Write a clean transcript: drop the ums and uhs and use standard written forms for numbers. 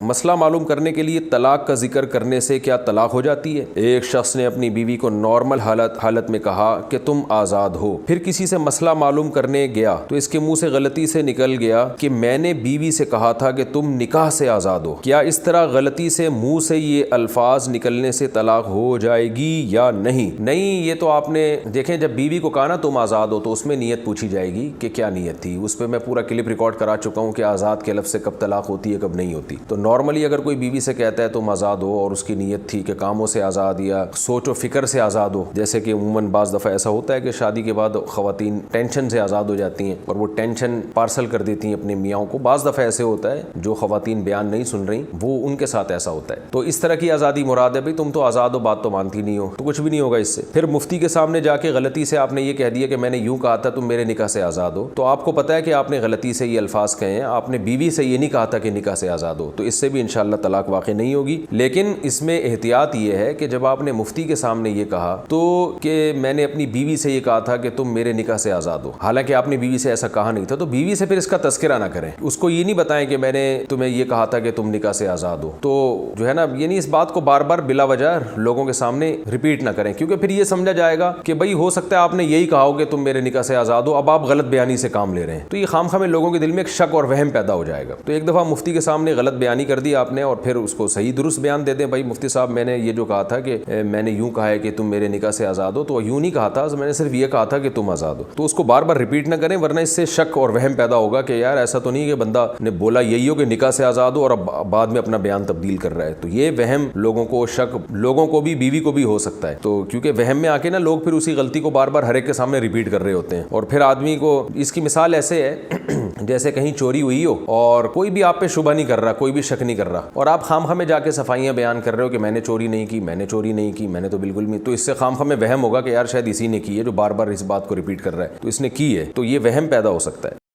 مسئلہ معلوم کرنے کے لیے طلاق کا ذکر کرنے سے کیا طلاق ہو جاتی ہے؟ ایک شخص نے اپنی بیوی کو نارمل حالت میں کہا کہ تم آزاد ہو، پھر کسی سے مسئلہ معلوم کرنے گیا تو اس کے منہ سے غلطی سے نکل گیا کہ میں نے بیوی سے کہا تھا کہ تم نکاح سے آزاد ہو۔ کیا اس طرح غلطی سے منہ سے یہ الفاظ نکلنے سے طلاق ہو جائے گی یا نہیں؟ نہیں، یہ تو آپ نے دیکھیں جب بیوی کو کہا نا تم آزاد ہو تو اس میں نیت پوچھی جائے گی کہ کیا نیت تھی۔ اس پہ میں پورا کلپ ریکارڈ کرا چکا ہوں کہ آزاد کے لفظ سے کب طلاق ہوتی ہے کب نہیں ہوتی۔ تو نارملی اگر کوئی بیوی سے کہتا ہے تم آزاد ہو اور اس کی نیت تھی کہ کاموں سے آزاد یا سوچ و فکر سے آزاد ہو، جیسے کہ عموماً بعض دفعہ ایسا ہوتا ہے کہ شادی کے بعد خواتین ٹینشن سے آزاد ہو جاتی ہیں اور وہ ٹینشن پارسل کر دیتی ہیں اپنے میاں کو۔ بعض دفعہ ایسے ہوتا ہے جو خواتین بیان نہیں سن رہی وہ ان کے ساتھ ایسا ہوتا ہے۔ تو اس طرح کی آزادی مراد ہے، بھائی تم تو آزاد ہو، بات تو مانتی نہیں ہو، تو کچھ بھی نہیں ہوگا اس سے۔ پھر مفتی کے سامنے جا کے غلطی سے آپ نے یہ کہہ دیا کہ میں نے یوں کہا تھا تم میرے نکاح سے آزاد ہو، تو آپ کو پتہ ہے کہ آپ نے غلطی سے یہ الفاظ کہے ہیں، آپ نے بیوی سے یہ نہیں کہا تھا کہ نکاح سے آزاد ہو، تو اس سے بھی انشاءاللہ طلاق واقع نہیں ہوگی۔ لیکن اس میں احتیاط یہ ہے کہ جب آپ نے مفتی کے سامنے یہ کہا تو کہ میں نے اپنی بیوی سے یہ کہا تھا کہ تم میرے نکاح سے آزاد ہو، حالانکہ آپ نے بیوی سے ایسا کہا نہیں تھا، تو بیوی سے پھر اس کا تذکرہ نہ کریں، اس کو یہ نہیں بتائیں کہ میں نے تمہیں یہ کہا تھا کہ تم نکاح سے آزاد ہو۔ تو جو ہے نا یعنی اس بات کو بار بار بلا وجہ لوگوں کے سامنے ریپیٹ نہ کریں، کیونکہ پھر یہ سمجھا جائے گا کہ بھائی ہو سکتا ہے آپ نے یہی کہا ہو کہ تم میرے نکاح سے آزاد ہو، اب آپ غلط بیانی سے کام لے رہے ہیں، تو یہ خام خواہ لوگوں کے دل میں ایک شک اور وہم پیدا ہو جائے گا۔ تو ایک دفعہ مفتی کے سامنے غلط بیانی کر دی آپ نے اور پھر اس کو صحیح درست بیان دے دیں، بھائی مفتی صاحب میں نے یہ جو کہا تھا کہ میں نے یوں کہا ہے کہ تم میرے نکاح سے آزاد ہو، تو یوں نہیں کہا تھا، میں نے صرف یہ کہا تھا کہ تم آزاد ہو۔ تو اس کو بار بار ریپیٹ نہ کریں، ورنہ اس سے شک اور وہم پیدا ہوگا کہ یار ایسا تو نہیں کہ بندہ نے بولا یہی ہو کہ نکاح سے آزاد ہو اور اب بعد میں اپنا بیان تبدیل کر رہا ہے۔ تو یہ وہم لوگوں کو، شک لوگوں کو بھی، بیوی کو بھی ہو سکتا ہے، تو کیونکہ وہم میں آ کے نا لوگ پھر اسی غلطی کو بار بار ہر ایک کے سامنے ریپیٹ کر رہے ہوتے ہیں، اور پھر آدمی کو اس کی مثال ایسے ہے جیسے کہیں چوری ہوئی ہو اور کوئی بھی آپ پہ شبہ نہیں کر رہا، کوئی بھی شک نہیں کر رہا، اور آپ خام خواہ میں جا کے صفائیاں بیان کر رہے ہو کہ میں نے چوری نہیں کی، میں نے چوری نہیں کی، میں نے تو بالکل نہیں، تو اس سے خام خواہ میں وہم ہوگا کہ یار شاید اسی نے کی ہے جو بار بار اس بات کو ریپیٹ کر رہا ہے، تو اس نے کی ہے، تو یہ وہم پیدا ہو سکتا ہے۔